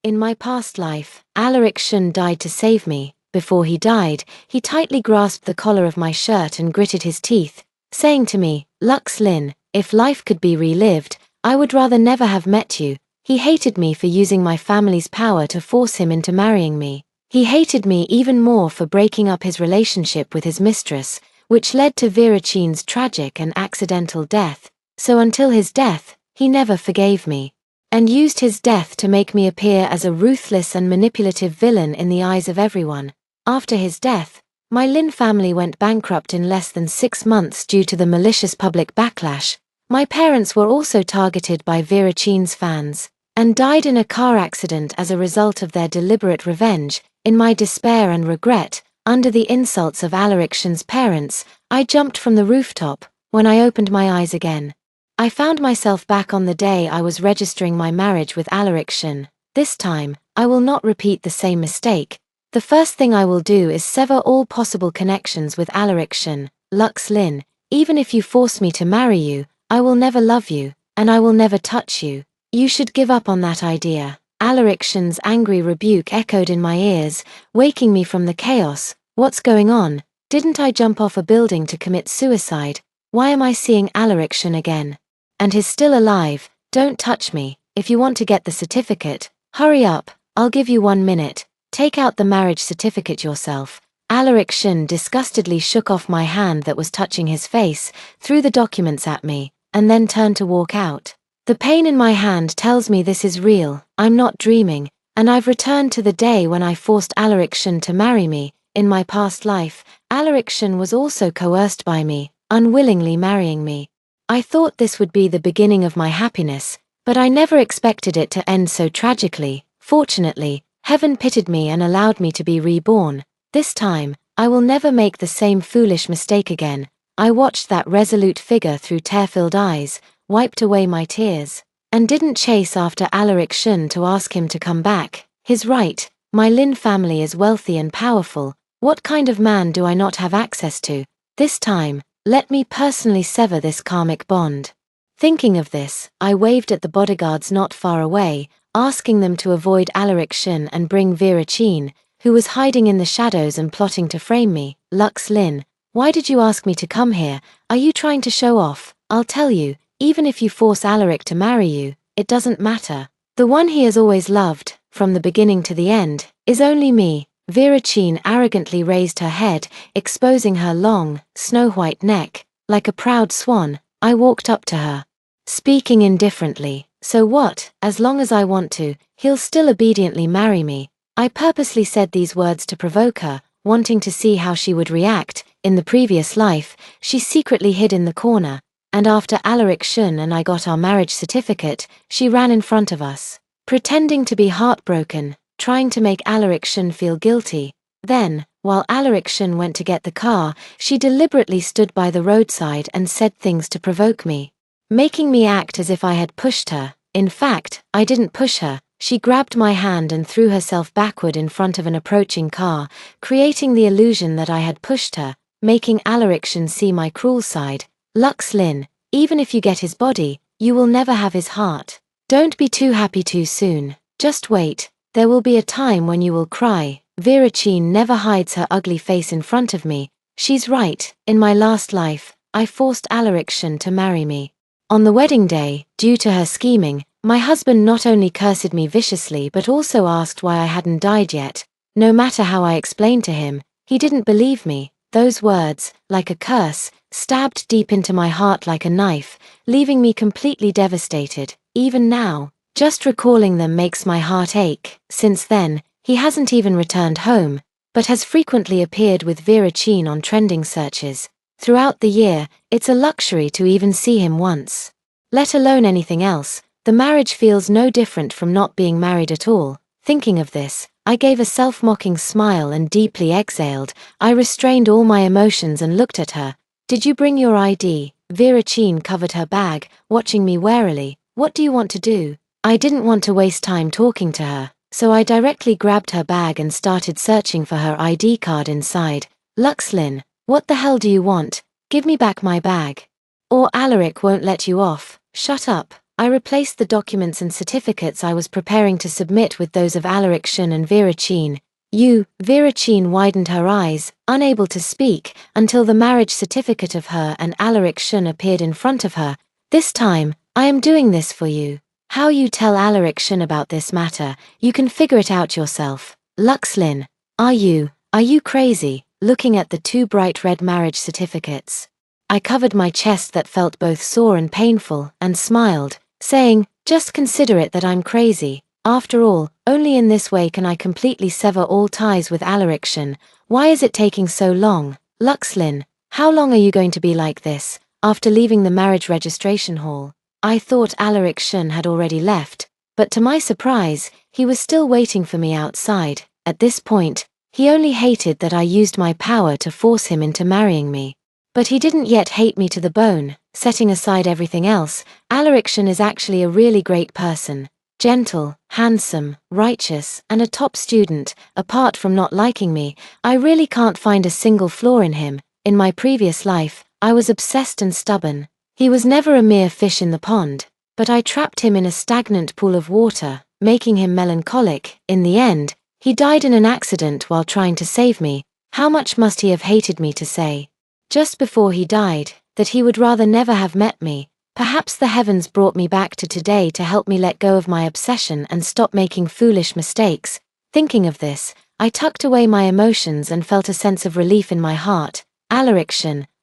In my past life, Alaric Shun died to save me. Before he died, he tightly grasped the collar of my shirt and gritted his teeth, saying to me, "Lux Lin, if life could be relived, I would rather never have met you." He hated me for using my family's power to force him into marrying me. He hated me even more for breaking up his relationship with his mistress, which led to Virachin's tragic and accidental death. So until his death, he never forgave me, and used his death to make me appear as a ruthless and manipulative villain in the eyes of everyone. After his death, my Lin family went bankrupt in less than 6 months due to the malicious public backlash. My parents were also targeted by Virachin's fans, and died in a car accident as a result of their deliberate revenge. In my despair and regret, under the insults of Alaric Shun's parents, I jumped from the rooftop. When I opened my eyes again, I found myself back on the day I was registering my marriage with Alaric Shun. This time, I will not repeat the same mistake. The first thing I will do is sever all possible connections with Alaric Shun. Lux Lin, even if you force me to marry you, I will never love you, and I will never touch you. You should give up on that idea. Alaric Shun's angry rebuke echoed in my ears, waking me from the chaos. What's going on? Didn't I jump off a building to commit suicide? Why am I seeing Alaric Shun again? And he's still alive. Don't touch me. If you want to get the certificate, hurry up. I'll give you 1 minute. Take out the marriage certificate yourself. Alaric Shun disgustedly shook off my hand that was touching his face, threw the documents at me, and then turned to walk out. The pain in my hand tells me this is real. I'm not dreaming, and I've returned to the day when I forced Alaric Shun to marry me. In my past life, Alaric Shun was also coerced by me, unwillingly marrying me. I thought this would be the beginning of my happiness, but I never expected it to end so tragically. Fortunately, heaven pitied me and allowed me to be reborn. This time, I will never make the same foolish mistake again. I watched that resolute figure through tear-filled eyes, wiped away my tears, and didn't chase after Alaric Shun to ask him to come back. He's right. My Lin family is wealthy and powerful. What kind of man do I not have access to? This time, let me personally sever this karmic bond. Thinking of this, I waved at the bodyguards not far away, asking them to avoid Alaric Shun and bring Virachin, who was hiding in the shadows and plotting to frame me. Lux Lin, why did you ask me to come here? Are you trying to show off? I'll tell you, even if you force Alaric to marry you, it doesn't matter. The one he has always loved, from the beginning to the end, is only me. Virachin arrogantly raised her head, exposing her long, snow-white neck. Like a proud swan, I walked up to her, speaking indifferently. So what? As long as I want to, he'll still obediently marry me. I purposely said these words to provoke her, wanting to see how she would react. In the previous life, she secretly hid in the corner, and after Alaric Shun and I got our marriage certificate, she ran in front of us, pretending to be heartbroken, trying to make Alaric Shun feel guilty. Then, while Alaric Shun went to get the car, she deliberately stood by the roadside and said things to provoke me, making me act as if I had pushed her. In fact, I didn't push her. She grabbed my hand and threw herself backward in front of an approaching car, creating the illusion that I had pushed her, making Alaric Shun see my cruel side. Lux Lin, even if you get his body, you will never have his heart. Don't be too happy too soon. Just wait. There will be a time when you will cry. Virachin never hides her ugly face in front of me. She's right. In my last life, I forced Alaric Shun to marry me. On the wedding day, due to her scheming, my husband not only cursed me viciously but also asked why I hadn't died yet. No matter how I explained to him, he didn't believe me. Those words, like a curse, stabbed deep into my heart like a knife, leaving me completely devastated. Even now, just recalling them makes my heart ache. Since then, he hasn't even returned home, but has frequently appeared with Virachin on trending searches. Throughout the year, it's a luxury to even see him once. Let alone anything else, the marriage feels no different from not being married at all. Thinking of this, I gave a self-mocking smile and deeply exhaled. I restrained all my emotions and looked at her. Did you bring your ID? Virachin covered her bag, watching me warily. What do you want to do? I didn't want to waste time talking to her, so I directly grabbed her bag and started searching for her ID card inside. Lux Lin, what the hell do you want? Give me back my bag, or Alaric won't let you off. Shut up. I replaced the documents and certificates I was preparing to submit with those of Alaric and Virachin. Virachin widened her eyes, unable to speak, until the marriage certificate of her and Alaric appeared in front of her. This time, I am doing this for you. How you tell Alaric about this matter, you can figure it out yourself. Luxlin, are you crazy, looking at the two bright red marriage certificates? I covered my chest that felt both sore and painful, and smiled, saying, just consider it that I'm crazy. After all, only in this way can I completely sever all ties with Alaric. Why is it taking so long? Luxlin, how long are you going to be like this? After leaving the marriage registration hall, I thought Alaric had already left, but to my surprise, he was still waiting for me outside. At this point, he only hated that I used my power to force him into marrying me. But he didn't yet hate me to the bone. Setting aside everything else, Alaric is actually a really great person. Gentle, handsome, righteous, and a top student. Apart from not liking me, I really can't find a single flaw in him. In my previous life, I was obsessed and stubborn. He was never a mere fish in the pond, but I trapped him in a stagnant pool of water, making him melancholic. In the end, he died in an accident while trying to save me. How much must he have hated me to say, just before he died, that he would rather never have met me? Perhaps the heavens brought me back to today to help me let go of my obsession and stop making foolish mistakes. Thinking of this, I tucked away my emotions and felt a sense of relief in my heart. Alaric,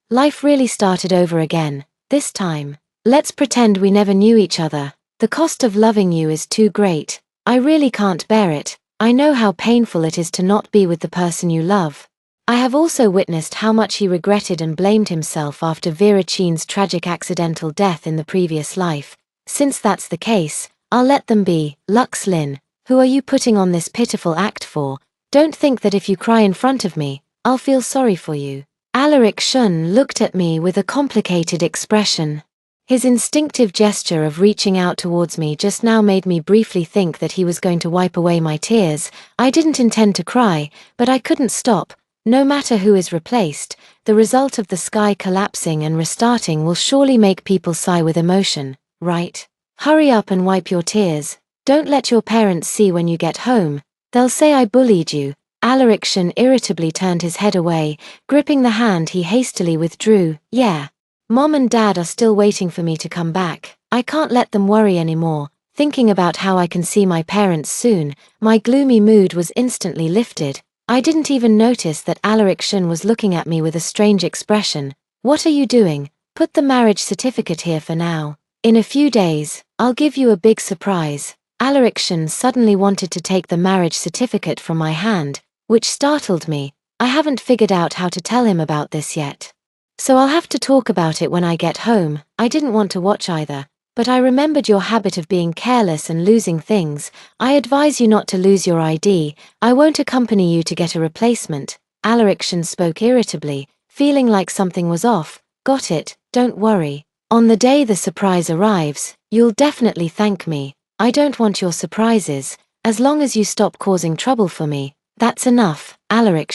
life really started over again. This time, let's pretend we never knew each other. The cost of loving you is too great. I really can't bear it. I know how painful it is to not be with the person you love. I have also witnessed how much he regretted and blamed himself after Virachin's tragic accidental death in the previous life. Since that's the case, I'll let them be. Luxlin, who are you putting on this pitiful act for? Don't think that if you cry in front of me, I'll feel sorry for you. Alaric looked at me with a complicated expression. His instinctive gesture of reaching out towards me just now made me briefly think that he was going to wipe away my tears. I didn't intend to cry, but I couldn't stop. No matter who is replaced, the result of the sky collapsing and restarting will surely make people sigh with emotion, right? Hurry up and wipe your tears. Don't let your parents see when you get home. They'll say I bullied you. Alaric irritably turned his head away, gripping the hand he hastily withdrew. Yeah. Mom and Dad are still waiting for me to come back. I can't let them worry anymore. Thinking about how I can see my parents soon, my gloomy mood was instantly lifted. I didn't even notice that Alaric was looking at me with a strange expression. What are you doing? Put the marriage certificate here for now. In a few days, I'll give you a big surprise. Alaric suddenly wanted to take the marriage certificate from my hand, which startled me. I haven't figured out how to tell him about this yet. So I'll have to talk about it when I get home. I didn't want to watch either, but I remembered your habit of being careless and losing things. I advise you not to lose your ID. I won't accompany you to get a replacement. Alaric spoke irritably, feeling like something was off. Got it, don't worry. On the day the surprise arrives, you'll definitely thank me. I don't want your surprises. As long as you stop causing trouble for me, that's enough. Alaric,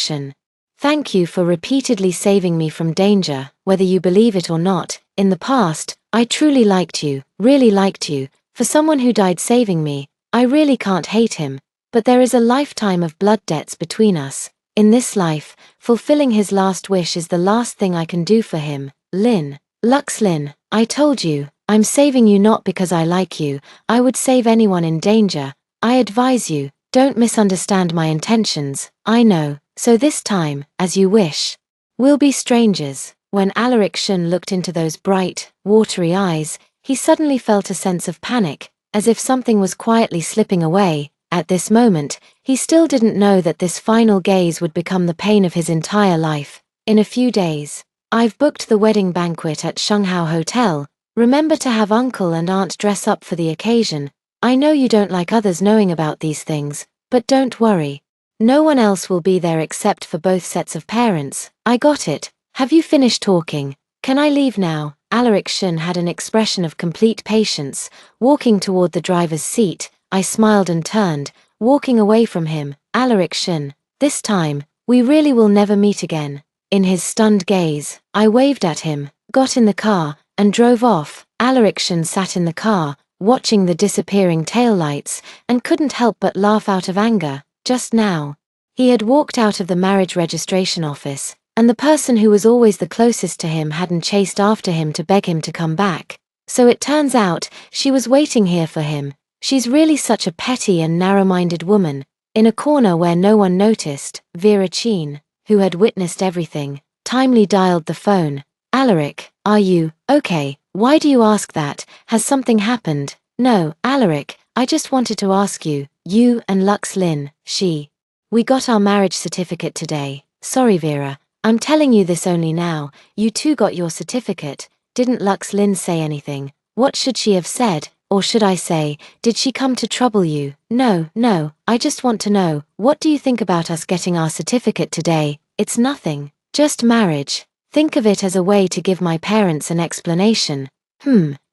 thank you for repeatedly saving me from danger, whether you believe it or not. In the past, I truly liked you, really liked you. For someone who died saving me, I really can't hate him. But there is a lifetime of blood debts between us. In this life, fulfilling his last wish is the last thing I can do for him. Luxlin, I told you, I'm saving you not because I like you. I would save anyone in danger. I advise you, don't misunderstand my intentions. I know, so this time, as you wish. We'll be strangers. When Alaric looked into those bright, watery eyes, he suddenly felt a sense of panic, as if something was quietly slipping away. At this moment, he still didn't know that this final gaze would become the pain of his entire life. In a few days, I've booked the wedding banquet at Shanghao Hotel. Remember to have uncle and aunt dress up for the occasion. I know you don't like others knowing about these things, but don't worry. No one else will be there except for both sets of parents. I got it. Have you finished talking? Can I leave now? Alaric had an expression of complete patience, walking toward the driver's seat. I smiled and turned, walking away from him. Alaric, this time, we really will never meet again. In his stunned gaze, I waved at him, got in the car, and drove off. Alaric sat in the car, watching the disappearing taillights, and couldn't help but laugh out of anger. Just now, he had walked out of the marriage registration office, and the person who was always the closest to him hadn't chased after him to beg him to come back. So it turns out, she was waiting here for him. She's really such a petty and narrow-minded woman. In a corner where no one noticed, Vera Chin, who had witnessed everything, timely dialed the phone. Alaric, are you okay? Why do you ask that? Has something happened? No, Alaric, I just wanted to ask you, you and Lux Lin, we got our marriage certificate today. Sorry Vera, I'm telling you this only now. You two got your certificate. Didn't Lux Lin say anything? What should she have said? Or should I say, did she come to trouble you? No, I just want to know, what do you think about us getting our certificate today? It's nothing, just marriage. Think of it as a way to give my parents an explanation.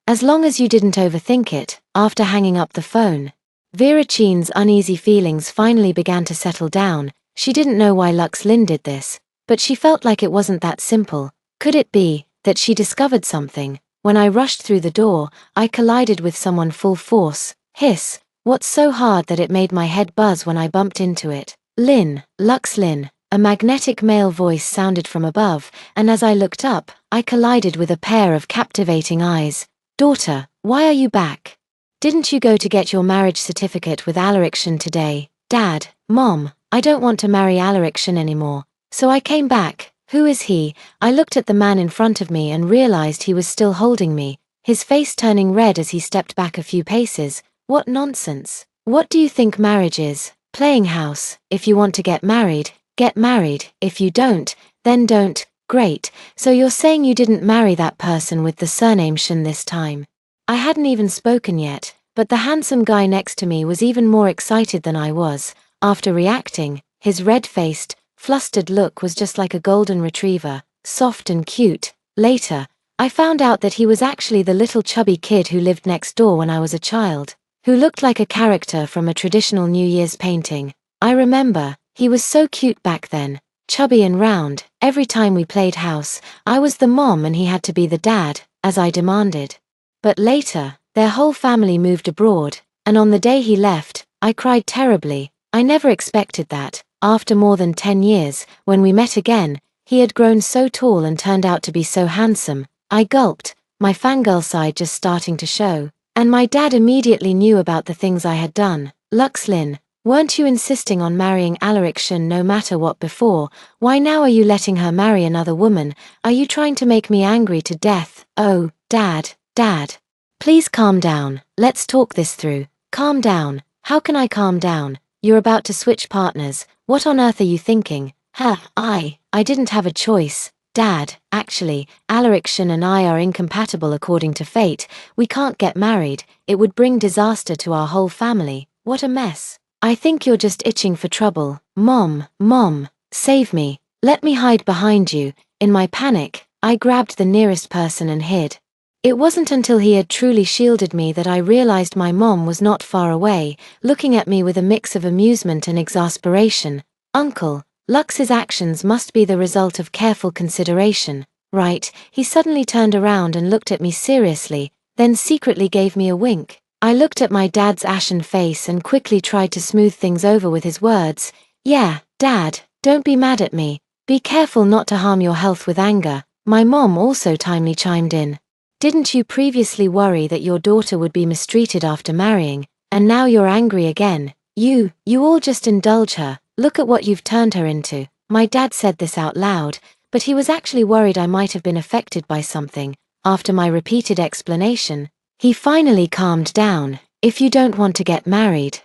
As long as you didn't overthink it. After hanging up the phone, Vera Chin's uneasy feelings finally began to settle down. She didn't know why Lux Lin did this, but she felt like it wasn't that simple. Could it be that she discovered something? When I rushed through the door, I collided with someone full force. Hiss, what's so hard that it made my head buzz when I bumped into it? Lin, Lux Lin. A magnetic male voice sounded from above, and as I looked up, I collided with a pair of captivating eyes. Daughter, why are you back? Didn't you go to get your marriage certificate with Alaric today? Dad, Mom, I don't want to marry Alaric anymore. So I came back. Who is he? I looked at the man in front of me and realized he was still holding me, his face turning red as he stepped back a few paces. What nonsense. What do you think marriage is? Playing house. If you want to get married, get married. If you don't, then don't. Great, so you're saying you didn't marry that person with the surname Shen this time? I hadn't even spoken yet, but the handsome guy next to me was even more excited than I was. After reacting, his red-faced, flustered look was just like a golden retriever, soft and cute. Later, I found out that he was actually the little chubby kid who lived next door when I was a child, who looked like a character from a traditional New Year's painting. I remember, he was so cute back then, chubby and round. Every time we played house, I was the mom and he had to be the dad, as I demanded. But later, their whole family moved abroad, and on the day he left, I cried terribly. I never expected that. After more than 10 years, when we met again, he had grown so tall and turned out to be so handsome. I gulped, my fangirl side just starting to show. And my dad immediately knew about the things I had done. Lux Lin, weren't you insisting on marrying Alaric no matter what before? Why now are you letting her marry another woman? Are you trying to make me angry to death? Oh, Dad, please calm down. Let's talk this through. Calm down. How can I calm down? You're about to switch partners. What on earth are you thinking? I didn't have a choice. Dad, actually, Alaric and I are incompatible according to fate. We can't get married. It would bring disaster to our whole family. What a mess. I think you're just itching for trouble. Mom, save me. Let me hide behind you. In my panic, I grabbed the nearest person and hid. It wasn't until he had truly shielded me that I realized my mom was not far away, looking at me with a mix of amusement and exasperation. Uncle, Lux's actions must be the result of careful consideration, right? He suddenly turned around and looked at me seriously, then secretly gave me a wink. I looked at my dad's ashen face and quickly tried to smooth things over with his words. Yeah, Dad, don't be mad at me. Be careful not to harm your health with anger. My mom also timely chimed in. Didn't you previously worry that your daughter would be mistreated after marrying, and now you're angry again? You all just indulge her. Look at what you've turned her into. My dad said this out loud, but he was actually worried I might have been affected by something. After my repeated explanation, he finally calmed down. If you don't want to get married,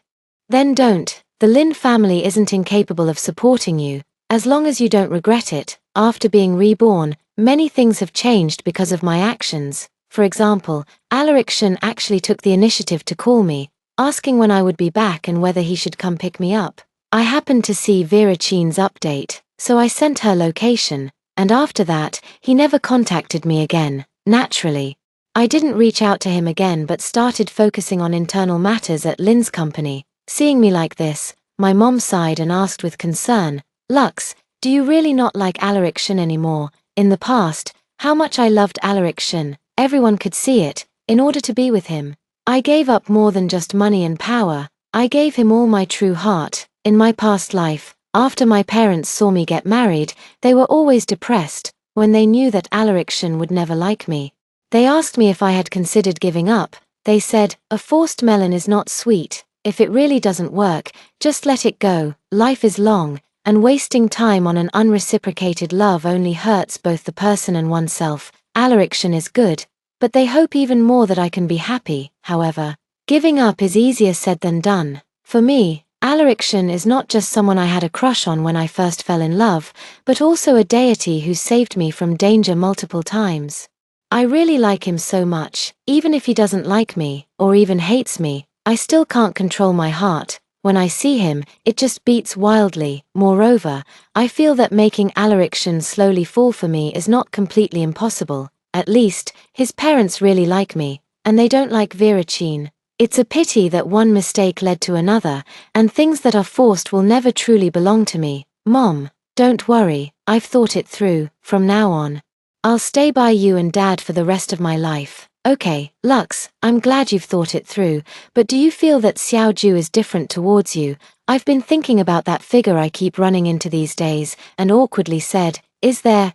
then don't. The Lin family isn't incapable of supporting you, as long as you don't regret it. After being reborn, many things have changed because of my actions. For example, Alaric actually took the initiative to call me, asking when I would be back and whether he should come pick me up. I happened to see Vera Chin's update, so I sent her location, and after that, he never contacted me again. Naturally, I didn't reach out to him again but started focusing on internal matters at Lin's company. Seeing me like this, my mom sighed and asked with concern, Lux, do you really not like Alaric anymore? In the past, how much I loved Alaric, everyone could see it. In order to be with him, I gave up more than just money and power. I gave him all my true heart. In my past life, after my parents saw me get married, they were always depressed when they knew that Alariction would never like me. They asked me if I had considered giving up. They said, "A forced melon is not sweet. If it really doesn't work, just let it go. Life is long, and wasting time on an unreciprocated love only hurts both the person and oneself. Alariction is good, but they hope even more that I can be happy." However, giving up is easier said than done. For me, Alariction is not just someone I had a crush on when I first fell in love, but also a deity who saved me from danger multiple times. I really like him so much. Even if he doesn't like me, or even hates me, I still can't control my heart. When I see him, it just beats wildly. Moreover, I feel that making Alariction slowly fall for me is not completely impossible. At least, his parents really like me, and they don't like Virachine. It's a pity that one mistake led to another, and things that are forced will never truly belong to me. Mom, don't worry, I've thought it through. From now on, I'll stay by you and Dad for the rest of my life. Okay, Lux, I'm glad you've thought it through, but do you feel that Xiaoju is different towards you? I've been thinking about that figure I keep running into these days, and awkwardly said, Is there?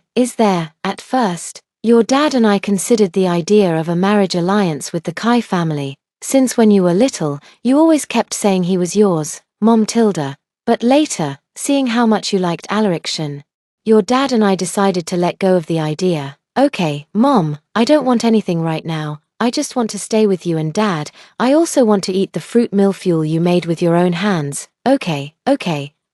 At first, your dad and I considered the idea of a marriage alliance with the Kai family. Since when you were little, you always kept saying he was yours, Mom Tilda. But later, seeing how much you liked Alariction, your dad and I decided to let go of the idea. Okay, Mom, I don't want anything right now. I just want to stay with you and Dad. I also want to eat the fruit millefeuille you made with your own hands. Okay,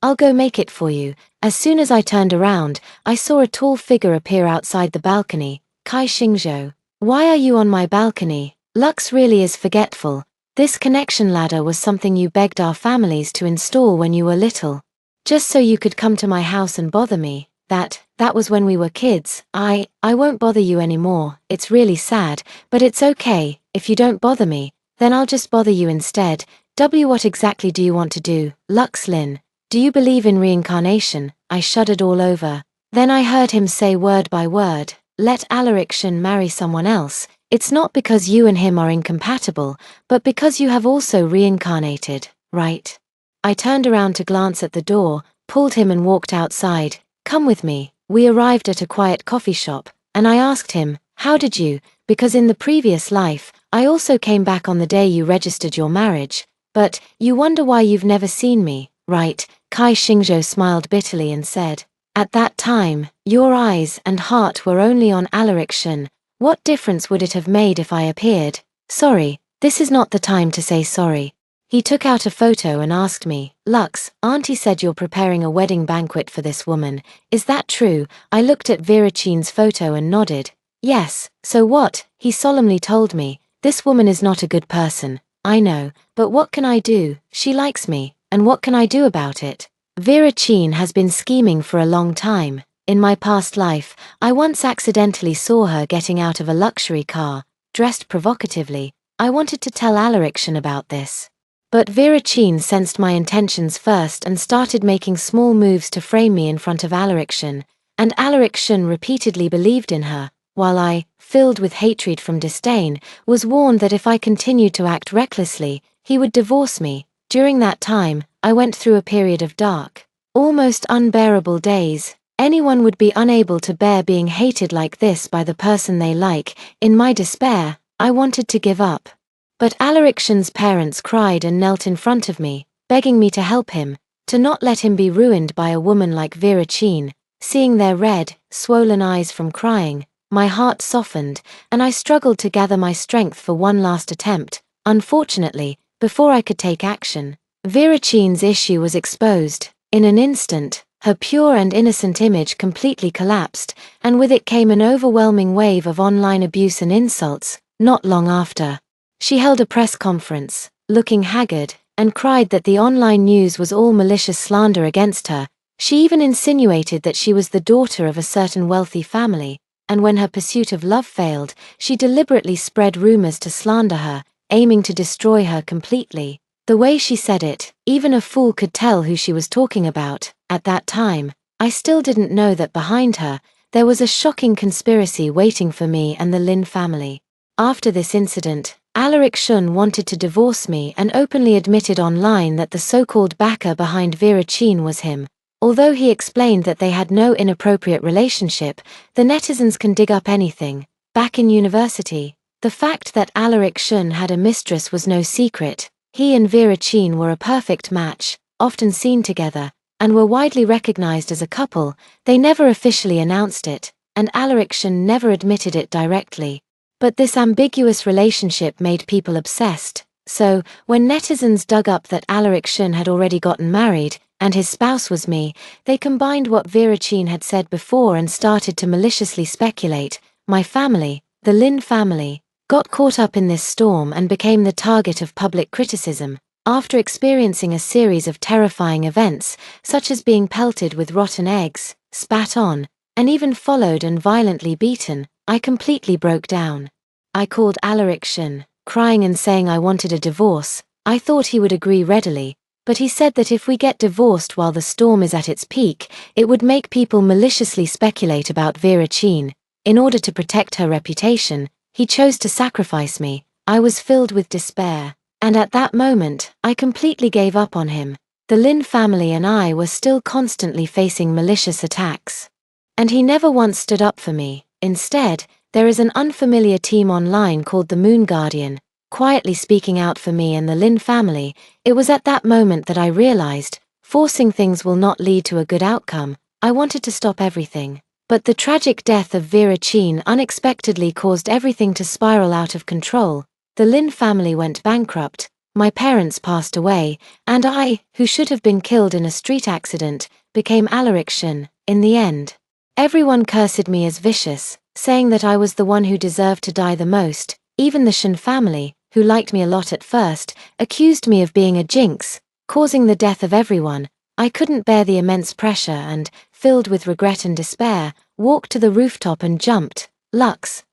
I'll go make it for you. As soon as I turned around, I saw a tall figure appear outside the balcony. Kai Xingzhou. Why are you on my balcony? Lux really is forgetful. This connection ladder was something you begged our families to install when you were little. Just so you could come to my house and bother me. That was when we were kids. I won't bother you anymore. It's really sad, but it's okay. If you don't bother me, then I'll just bother you instead. What exactly do you want to do? Lux Lin, do you believe in reincarnation? I shuddered all over. Then I heard him say word by word, let Alariction marry someone else. It's not because you and him are incompatible, but because you have also reincarnated, right? I turned around to glance at the door, pulled him and walked outside. Come with me. We arrived at a quiet coffee shop, and I asked him, how did you? Because in the previous life, I also came back on the day you registered your marriage. But, you wonder why you've never seen me, right? Kai Xingzhou smiled bitterly and said, at that time, your eyes and heart were only on Alariction. What difference would it have made if I appeared? Sorry, this is not the time to say sorry. He took out a photo and asked me, Lux, Auntie said you're preparing a wedding banquet for this woman. Is that true? I looked at Virachine's photo and nodded. Yes, so what? He solemnly told me, this woman is not a good person. I know, but what can I do? She likes me, and what can I do about it? Virachine has been scheming for a long time. In my past life, I once accidentally saw her getting out of a luxury car, dressed provocatively. I wanted to tell Alariction about this. But Virachine sensed my intentions first and started making small moves to frame me in front of Alariction, and Alariction repeatedly believed in her, while I, filled with hatred from disdain, was warned that if I continued to act recklessly, he would divorce me. During that time, I went through a period of dark, almost unbearable days. Anyone would be unable to bear being hated like this by the person they like. In my despair, I wanted to give up. But Alariction's parents cried and knelt in front of me, begging me to help him, to not let him be ruined by a woman like Virachine. Seeing their red, swollen eyes from crying, my heart softened, and I struggled to gather my strength for one last attempt. Unfortunately, before I could take action, Virachine's issue was exposed. In an instant, her pure and innocent image completely collapsed, and with it came an overwhelming wave of online abuse and insults. Not long after, she held a press conference, looking haggard, and cried that the online news was all malicious slander against her. She even insinuated that she was the daughter of a certain wealthy family, and when her pursuit of love failed, she deliberately spread rumors to slander her, aiming to destroy her completely. The way she said it, even a fool could tell who she was talking about. At that time, I still didn't know that behind her, there was a shocking conspiracy waiting for me and the Lin family. After this incident, Alaric Shun wanted to divorce me and openly admitted online that the so-called backer behind Virachin was him. Although he explained that they had no inappropriate relationship, the netizens can dig up anything. Back in university, the fact that Alaric Shun had a mistress was no secret. He and Virachin were a perfect match, often seen together, and were widely recognized as a couple. They never officially announced it, and Alaric Shun never admitted it directly. But this ambiguous relationship made people obsessed, so, when netizens dug up that Alaric Shun had already gotten married, and his spouse was me, they combined what Virachin had said before and started to maliciously speculate. My family, the Lin family, got caught up in this storm and became the target of public criticism. After experiencing a series of terrifying events, such as being pelted with rotten eggs, spat on, and even followed and violently beaten, I completely broke down. I called Alaric Shun, crying and saying I wanted a divorce. I thought he would agree readily, but he said that if we get divorced while the storm is at its peak, it would make people maliciously speculate about Virachin. In order to protect her reputation, he chose to sacrifice me. I was filled with despair, and at that moment, I completely gave up on him. The Lin family and I were still constantly facing malicious attacks. And he never once stood up for me. Instead, there is an unfamiliar team online called the Moon Guardian, quietly speaking out for me and the Lin family. It was at that moment that I realized, forcing things will not lead to a good outcome. I wanted to stop everything. But the tragic death of Virachin unexpectedly caused everything to spiral out of control. The Lin family went bankrupt, my parents passed away, and I, who should have been killed in a street accident, became Alaric Shun. In the end, everyone cursed me as vicious, saying that I was the one who deserved to die the most. Even the Shun family, who liked me a lot at first, accused me of being a jinx, causing the death of everyone. I couldn't bear the immense pressure and, filled with regret and despair, walked to the rooftop and jumped. Lux,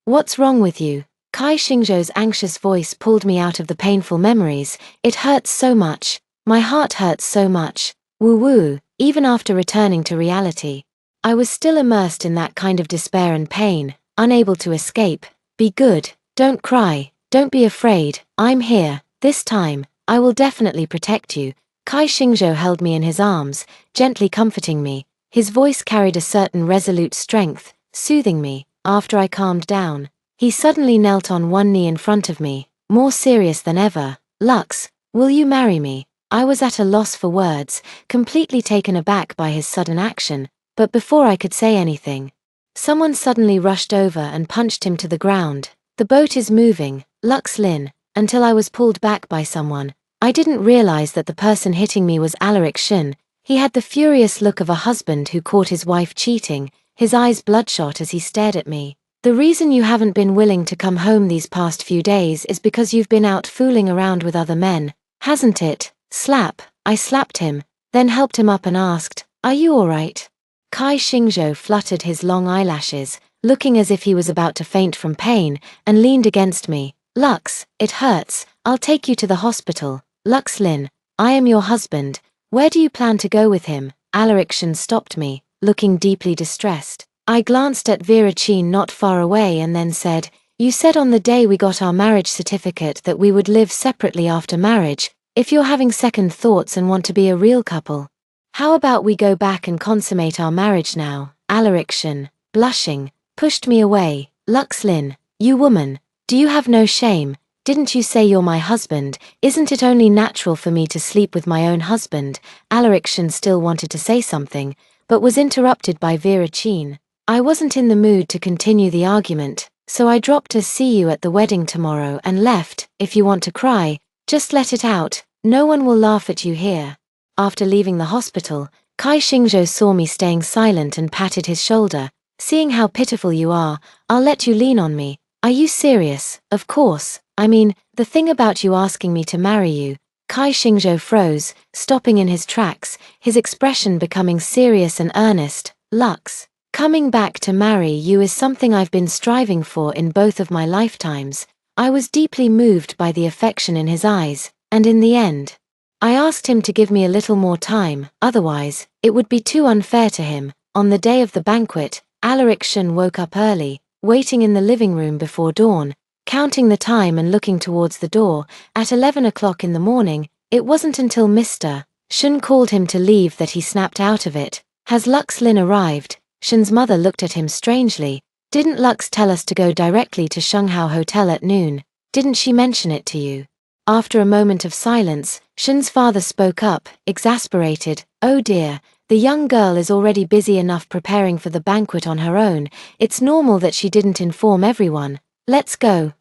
what's wrong with you? Kai Xingzhou's anxious voice pulled me out of the painful memories. It hurts so much. My heart hurts so much. Woo-woo. Even after returning to reality, I was still immersed in that kind of despair and pain, unable to escape. Be good. Don't cry. Don't be afraid. I'm here. This time, I will definitely protect you. Kai Xingzhou held me in his arms, gently comforting me. His voice carried a certain resolute strength, soothing me. After I calmed down, he suddenly knelt on one knee in front of me, more serious than ever. Lux, will you marry me? I was at a loss for words, completely taken aback by his sudden action, but before I could say anything, someone suddenly rushed over and punched him to the ground. The boat is moving, Lux Lin, until I was pulled back by someone. I didn't realize that the person hitting me was Alaric Shun. He had the furious look of a husband who caught his wife cheating, his eyes bloodshot as he stared at me. The reason you haven't been willing to come home these past few days is because you've been out fooling around with other men, hasn't it? Slap. I slapped him, then helped him up and asked, "Are you alright?" Kai Xingzhou fluttered his long eyelashes, looking as if he was about to faint from pain, and leaned against me. Lux, it hurts. I'll take you to the hospital. Lux Lin, I am your husband. Where do you plan to go with him? Alaric Shun stopped me, looking deeply distressed. I glanced at Virachin not far away and then said, "You said on the day we got our marriage certificate that we would live separately after marriage. If you're having second thoughts and want to be a real couple, how about we go back and consummate our marriage now?" Alaric Shun, blushing, pushed me away. Lux Lin, you woman, do you have no shame? Didn't you say you're my husband? Isn't it only natural for me to sleep with my own husband? Alaric Shun still wanted to say something, but was interrupted by Virachin. I wasn't in the mood to continue the argument, so I dropped a "see you at the wedding tomorrow" and left. If you want to cry, just let it out. No one will laugh at you here. After leaving the hospital, Kai Xingzhou saw me staying silent and patted his shoulder. "Seeing how pitiful you are, I'll let you lean on me." "Are you serious?" "Of course. I mean, the thing about you asking me to marry you." Kai Xingzhou froze, stopping in his tracks, his expression becoming serious and earnest. "Lux, coming back to marry you is something I've been striving for in both of my lifetimes." I was deeply moved by the affection in his eyes, and in the end, I asked him to give me a little more time, otherwise, it would be too unfair to him. On the day of the banquet, Alaric Shun woke up early, waiting in the living room before dawn. counting the time and looking towards the door. At 11 o'clock in the morning, it wasn't until Mr. Shun called him to leave that he snapped out of it. Has Lux Lin arrived? Shun's mother looked at him strangely. Didn't Lux tell us to go directly to Shenghao Hotel at noon? Didn't she mention it to you? After a moment of silence, Shun's father spoke up, exasperated. Oh dear, the young girl is already busy enough preparing for the banquet on her own. It's normal that she didn't inform everyone. Let's go,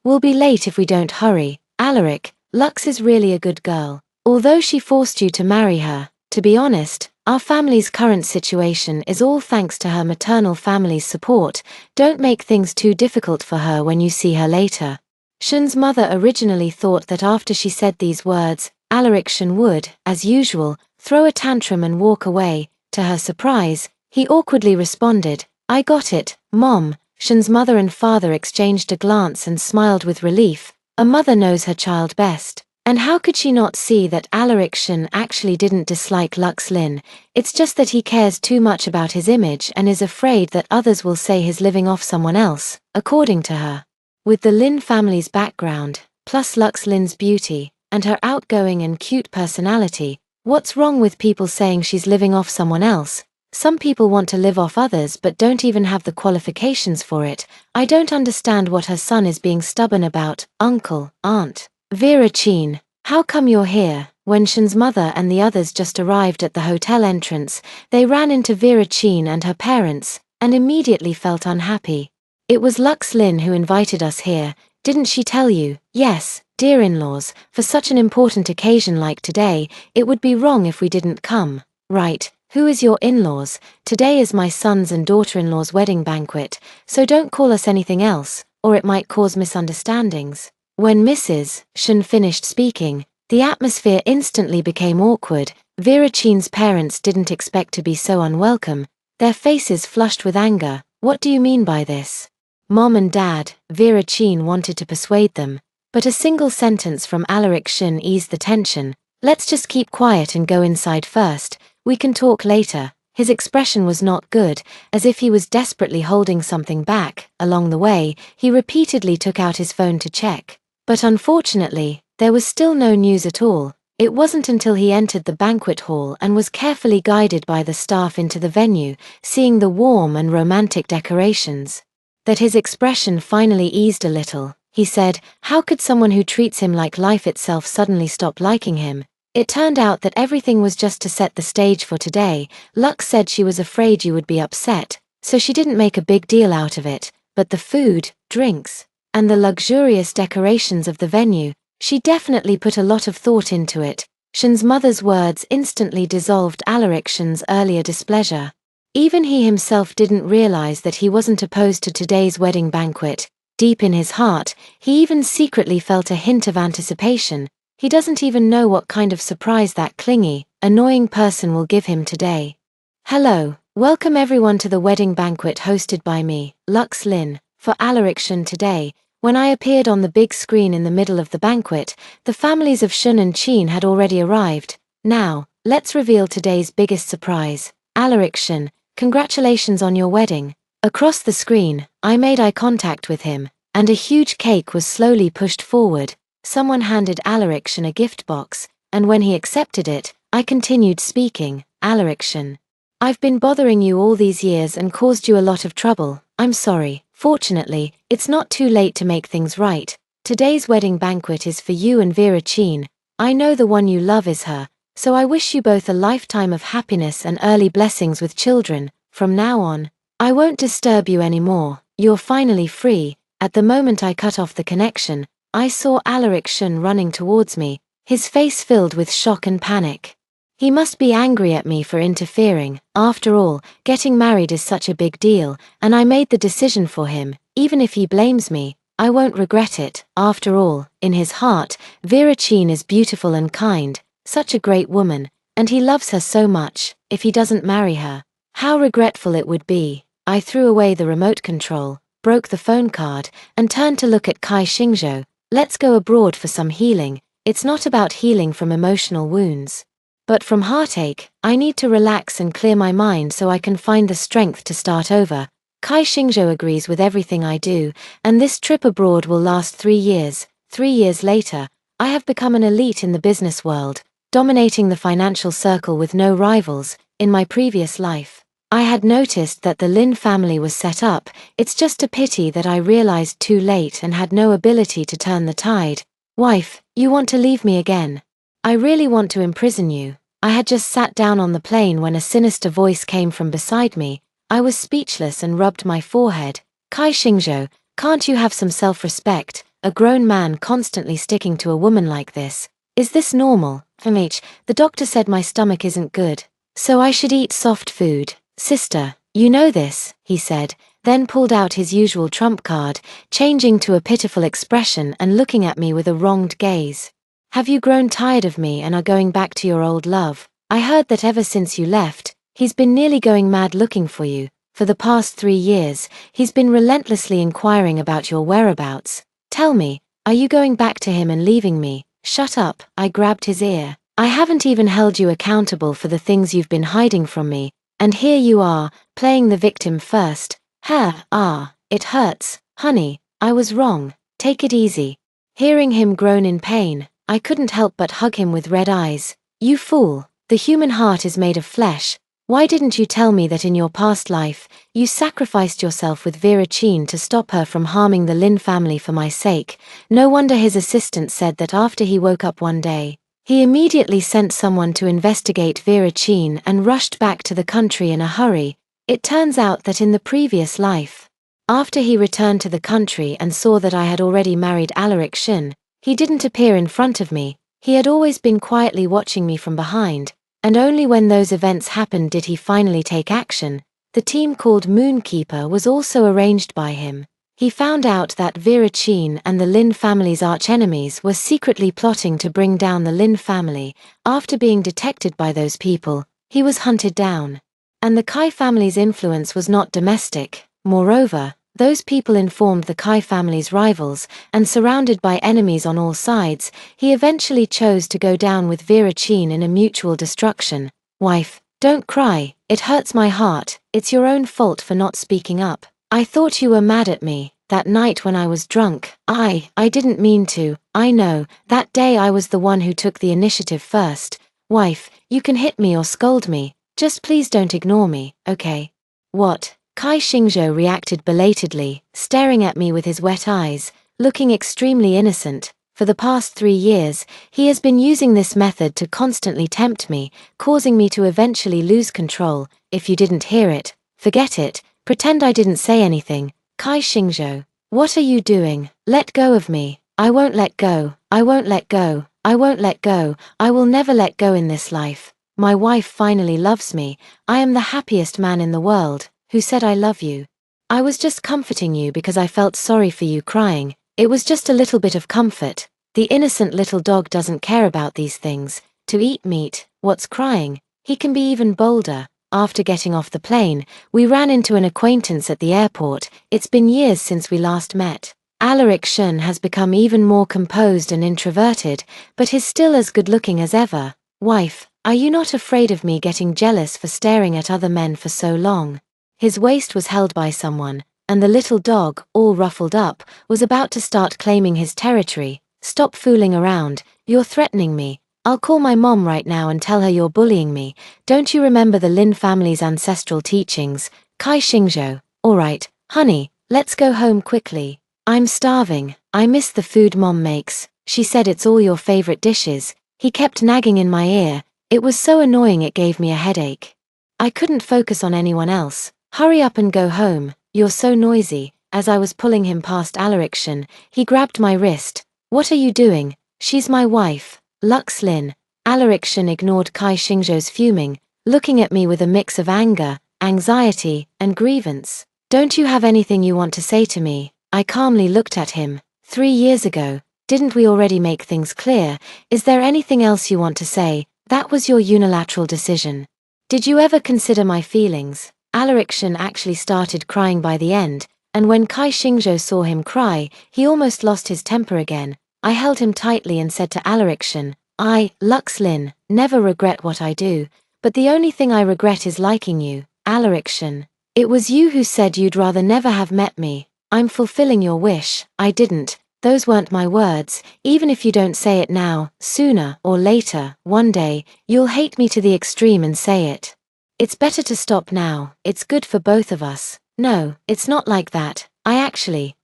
we'll be late if we don't hurry. Alaric, Lux is really a good girl. Although she forced you to marry her, to be honest, our family's current situation is all thanks to her maternal family's support. Don't make things too difficult for her when you see her later. Shun's mother originally thought that after she said these words, Alaric Shun would, as usual, throw a tantrum and walk away. To her surprise, he awkwardly responded, I got it, Mom. Shun's mother and father exchanged a glance and smiled with relief. A mother knows her child best. And how could she not see that Alaric Shun actually didn't dislike Lux Lin? It's just that he cares too much about his image and is afraid that others will say he's living off someone else, according to her. With the Lin family's background, plus Lux Lin's beauty, and her outgoing and cute personality, what's wrong with people saying she's living off someone else? Some people want to live off others but don't even have the qualifications for it. I don't understand what her son is being stubborn about. Uncle, Aunt Vera Chin, how come you're here? When Shun's mother and the others just arrived at the hotel entrance, they ran into Vera Chin and her parents, and immediately felt unhappy. It was Lux Lin who invited us here, didn't she tell you? Yes, dear in-laws, for such an important occasion like today, it would be wrong if we didn't come. Right, who is your in-laws? Today is my son's and daughter-in-law's wedding banquet, so don't call us anything else, or it might cause misunderstandings. When Mrs. Shun finished speaking, the atmosphere instantly became awkward. Vera Chin's parents didn't expect to be so unwelcome. Their faces flushed with anger. What do you mean by this? Mom and Dad, Vera Chin wanted to persuade them, but a single sentence from Alaric Shun eased the tension. Let's just keep quiet and go inside first. We can talk later. His expression was not good, as if he was desperately holding something back. Along the way, he repeatedly took out his phone to check. But unfortunately, there was still no news at all. It wasn't until he entered the banquet hall and was carefully guided by the staff into the venue, seeing the warm and romantic decorations, that his expression finally eased a little. He said, how could someone who treats him like life itself suddenly stop liking him? It turned out that everything was just to set the stage for today. Lux said she was afraid you would be upset, so she didn't make a big deal out of it, but the food, drinks, and the luxurious decorations of the venue, she definitely put a lot of thought into it. Shun's mother's words instantly dissolved Alaric Shun's earlier displeasure. Even he himself didn't realize that he wasn't opposed to today's wedding banquet. Deep in his heart, he even secretly felt a hint of anticipation. He doesn't even know what kind of surprise that clingy, annoying person will give him today. Hello, welcome everyone to the wedding banquet hosted by me, Lux Lin, for Alaric Shun today. When I appeared on the big screen in the middle of the banquet, the families of Shun and Chin had already arrived. Now, let's reveal today's biggest surprise. Alaric Shun, congratulations on your wedding. Across the screen, I made eye contact with him, and a huge cake was slowly pushed forward. Someone handed Alaric Shun a gift box, and when he accepted it, I continued speaking. Alaric Shun, I've been bothering you all these years and caused you a lot of trouble. I'm sorry. Fortunately, it's not too late to make things right. Today's wedding banquet is for you and Vera Chin. I know the one you love is her, so I wish you both a lifetime of happiness and early blessings with children. From now on, I won't disturb you anymore. You're finally free. At the moment I cut off the connection, I saw Alaric Shun running towards me, his face filled with shock and panic. He must be angry at me for interfering. After all, getting married is such a big deal, and I made the decision for him. Even if he blames me, I won't regret it. After all, in his heart, Vera Chin is beautiful and kind, such a great woman, and he loves her so much. If he doesn't marry her, how regretful it would be. I threw away the remote control, broke the phone card, and turned to look at Kai Xingzhou. Let's go abroad for some healing. It's not about healing from emotional wounds, but from heartache. I need to relax and clear my mind so I can find the strength to start over. Kai Xingzhou agrees with everything I do, and this trip abroad will last 3 years. 3 years later, I have become an elite in the business world, dominating the financial circle with no rivals. In my previous life, I had noticed that the Lin family was set up. It's just a pity that I realized too late and had no ability to turn the tide. Wife, you want to leave me again? I really want to imprison you. I had just sat down on the plane when a sinister voice came from beside me. I was speechless and rubbed my forehead. Kai Xingzhou, can't you have some self-respect? A grown man constantly sticking to a woman like this. Is this normal? The doctor said my stomach isn't good, so I should eat soft food. Sister, you know this, he said, then pulled out his usual trump card, changing to a pitiful expression and looking at me with a wronged gaze. Have you grown tired of me and are going back to your old love? I heard that ever since you left, he's been nearly going mad looking for you. For the past 3 years, he's been relentlessly inquiring about your whereabouts. Tell me, are you going back to him and leaving me? Shut up, I grabbed his ear. I haven't even held you accountable for the things you've been hiding from me, and here you are, playing the victim first. It hurts, honey, I was wrong, take it easy. Hearing him groan in pain, I couldn't help but hug him with red eyes. You fool, the human heart is made of flesh. Why didn't you tell me that in your past life, you sacrificed yourself with Vera Chin to stop her from harming the Lin family for my sake? No wonder his assistant said that after he woke up one day, he immediately sent someone to investigate Vera Chin and rushed back to the country in a hurry. It turns out that in the previous life, after he returned to the country and saw that I had already married Alaric Shin, he didn't appear in front of me. He had always been quietly watching me from behind, and only when those events happened did he finally take action. The team called Moonkeeper was also arranged by him. He found out that Vera Chin and the Lin family's archenemies were secretly plotting to bring down the Lin family. After being detected by those people, he was hunted down. And the Kai family's influence was not domestic. Moreover, those people informed the Kai family's rivals, and surrounded by enemies on all sides, he eventually chose to go down with Vera Chin in a mutual destruction. Wife, don't cry, it hurts my heart, it's your own fault for not speaking up. I thought you were mad at me, that night when I was drunk. I didn't mean to, I know, that day I was the one who took the initiative first. Wife, you can hit me or scold me, just please don't ignore me, okay? What? Kai Xingzhou reacted belatedly, staring at me with his wet eyes, looking extremely innocent. For the past 3 years, he has been using this method to constantly tempt me, causing me to eventually lose control. If you didn't hear it, forget it, pretend I didn't say anything. Kai Xingzhou, what are you doing? Let go of me. I won't let go, I won't let go, I won't let go, I will never let go in this life. My wife finally loves me, I am the happiest man in the world. Who said I love you? I was just comforting you because I felt sorry for you crying. It was just a little bit of comfort. The innocent little dog doesn't care about these things. To eat meat, what's crying? He can be even bolder. After getting off the plane, we ran into an acquaintance at the airport. It's been years since we last met. Alaric Shin has become even more composed and introverted, but he's still as good-looking as ever. Wife, are you not afraid of me getting jealous for staring at other men for so long? His waist was held by someone, and the little dog, all ruffled up, was about to start claiming his territory. Stop fooling around, you're threatening me. I'll call my mom right now and tell her you're bullying me. Don't you remember the Lin family's ancestral teachings? Kai Xingzhou, alright, honey, let's go home quickly. I'm starving, I miss the food mom makes. She said it's all your favorite dishes. He kept nagging in my ear. It was so annoying it gave me a headache. I couldn't focus on anyone else. Hurry up and go home, you're so noisy. As I was pulling him past Alaric Shin, he grabbed my wrist. What are you doing? She's my wife, Lux Lin. Alaric Shin ignored Kai Xingzhou's fuming, looking at me with a mix of anger, anxiety, and grievance. Don't you have anything you want to say to me? I calmly looked at him. 3 years ago, didn't we already make things clear? Is there anything else you want to say? That was your unilateral decision. Did you ever consider my feelings? Alaric Shin actually started crying by the end, and when Kai Xingzhou saw him cry, he almost lost his temper again. I held him tightly and said to Alaric Shin, I, Lux Lin, never regret what I do, but the only thing I regret is liking you. Alaric Shin, It was you who said you'd rather never have met me. I'm fulfilling your wish. I didn't. Those weren't my words. Even if you don't say it now, sooner or later, one day, you'll hate me to the extreme and say it. It's better to stop now. It's good for both of us. No, it's not like that.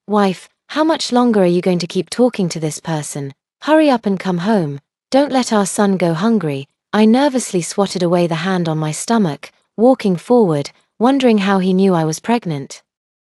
Wife, how much longer are you going to keep talking to this person? Hurry up and come home. Don't let our son go hungry. I nervously swatted away the hand on my stomach, walking forward, wondering how he knew I was pregnant.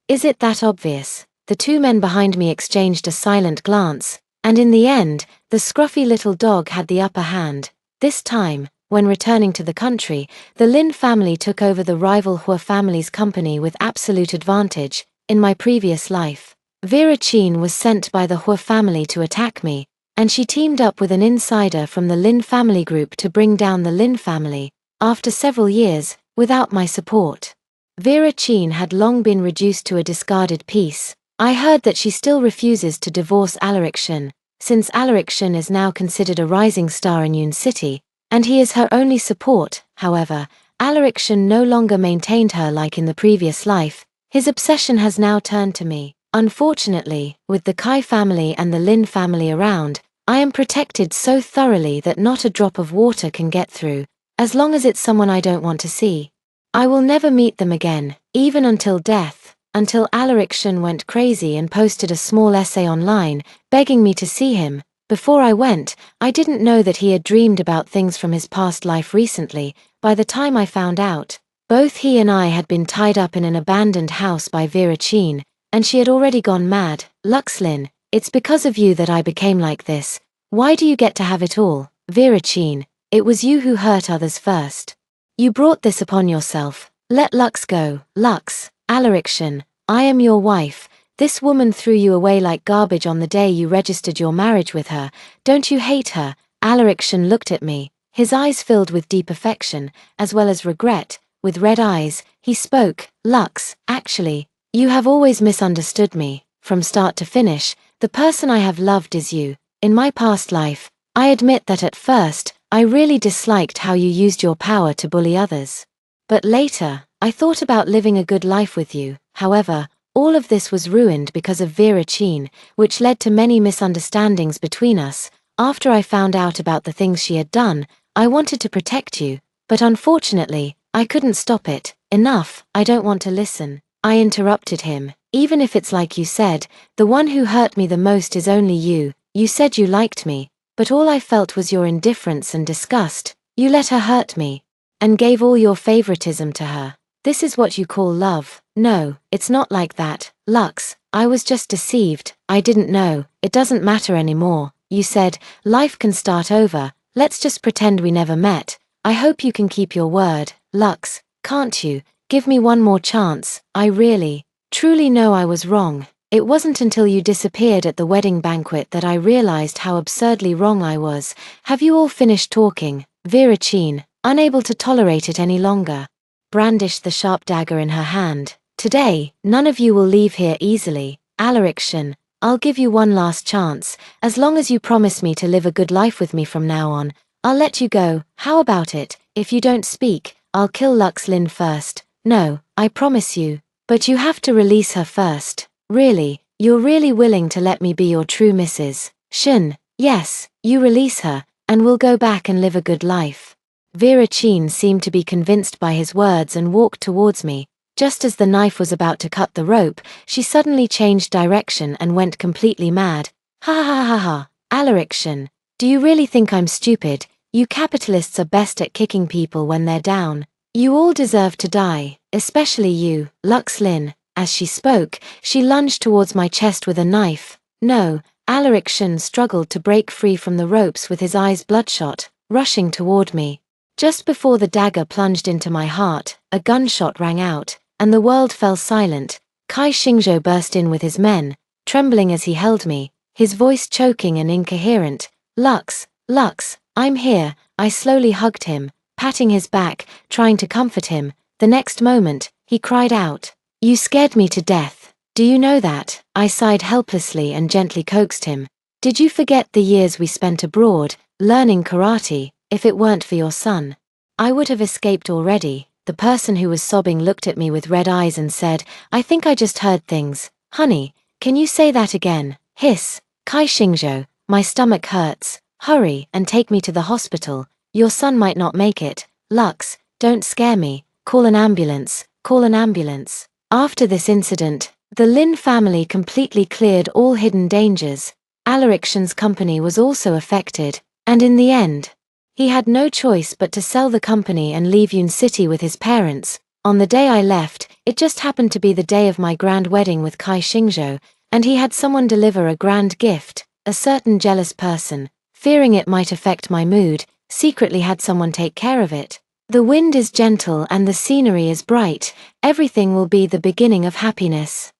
Is it that obvious? The two men behind me exchanged a silent glance, and in the end, the scruffy little dog had the upper hand. This time, when returning to the country, the Lin family took over the rival Hua family's company with absolute advantage. In my previous life, Vera Chin was sent by the Hua family to attack me, and she teamed up with an insider from the Lin family group to bring down the Lin family, after several years, without my support. Vera Chin had long been reduced to a discarded piece. I heard that she still refuses to divorce Alaric Shen, since Alaric Shen is now considered a rising star in Yun City, and he is her only support. However, Alaric Shen no longer maintained her like in the previous life. His obsession has now turned to me. Unfortunately, with the Kai family and the Lin family around, I am protected so thoroughly that not a drop of water can get through, as long as it's someone I don't want to see. I will never meet them again, even until death, until Alaric Shen went crazy and posted a small essay online, begging me to see him. Before I went, I didn't know that he had dreamed about things from his past life recently. By the time I found out, both he and I had been tied up in an abandoned house by Vera Chin, and she had already gone mad. Luxlin, it's because of you that I became like this. Why do you get to have it all? Vera Chin, it was you who hurt others first. You brought this upon yourself. Let Lux go. Lux, Alaric Shen, I am your wife. This woman threw you away like garbage on the day you registered your marriage with her. Don't you hate her? Alaric Shen looked at me, his eyes filled with deep affection, as well as regret. With red eyes, he spoke. Lux, actually, you have always misunderstood me. From start to finish, the person I have loved is you. In my past life, I admit that at first, I really disliked how you used your power to bully others. But later, I thought about living a good life with you. However, all of this was ruined because of Vera Chin, which led to many misunderstandings between us. After I found out about the things she had done, I wanted to protect you, but unfortunately, I couldn't stop it. Enough, I don't want to listen. I interrupted him. Even if it's like you said, the one who hurt me the most is only you. You said you liked me, but all I felt was your indifference and disgust. You let her hurt me, and gave all your favoritism to her. This is what you call love. No, it's not like that. Lux, I was just deceived. I didn't know. It doesn't matter anymore. You said, life can start over. Let's just pretend we never met. I hope you can keep your word. Lux, can't you? Give me one more chance. I really, truly know I was wrong. It wasn't until you disappeared at the wedding banquet that I realized how absurdly wrong I was. Have you all finished talking? Vera Chin, unable to tolerate it any longer, brandished the sharp dagger in her hand. Today, none of you will leave here easily. Alaric Shen, I'll give you one last chance. As long as you promise me to live a good life with me from now on, I'll let you go. How about it? If you don't speak, I'll kill Lux Lin first. No, I promise you. But you have to release her first. Really, you're really willing to let me be your true Mrs. Shen? Yes, you release her, and we'll go back and live a good life. Vera Chin seemed to be convinced by his words and walked towards me. Just as the knife was about to cut the rope, she suddenly changed direction and went completely mad. Ha ha ha ha ha. Alaric Shen, do you really think I'm stupid? You capitalists are best at kicking people when they're down. You all deserve to die, especially you, Lux Lin. As she spoke, she lunged towards my chest with a knife. No, Alaric Shen struggled to break free from the ropes with his eyes bloodshot, rushing toward me. Just before the dagger plunged into my heart, a gunshot rang out, and the world fell silent. Kai Xingzhou burst in with his men, trembling as he held me, his voice choking and incoherent. Lux, Lux, I'm here. I slowly hugged him, patting his back, trying to comfort him. The next moment, he cried out, "You scared me to death. Do you know that?" I sighed helplessly and gently coaxed him. "Did you forget the years we spent abroad, learning karate? If it weren't for your son, I would have escaped already." The person who was sobbing looked at me with red eyes and said, I think I just heard things. Honey, can you say that again? Hiss. Kai Xingzhou, my stomach hurts. Hurry and take me to the hospital. Your son might not make it. Lux, don't scare me. Call an ambulance. Call an ambulance. After this incident, the Lin family completely cleared all hidden dangers. Alaric Shen's company was also affected, and in the end, he had no choice but to sell the company and leave Yun City with his parents. On the day I left, it just happened to be the day of my grand wedding with Kai Xingzhou, and he had someone deliver a grand gift. A certain jealous person, fearing it might affect my mood, secretly had someone take care of it. The wind is gentle and the scenery is bright. Everything will be the beginning of happiness.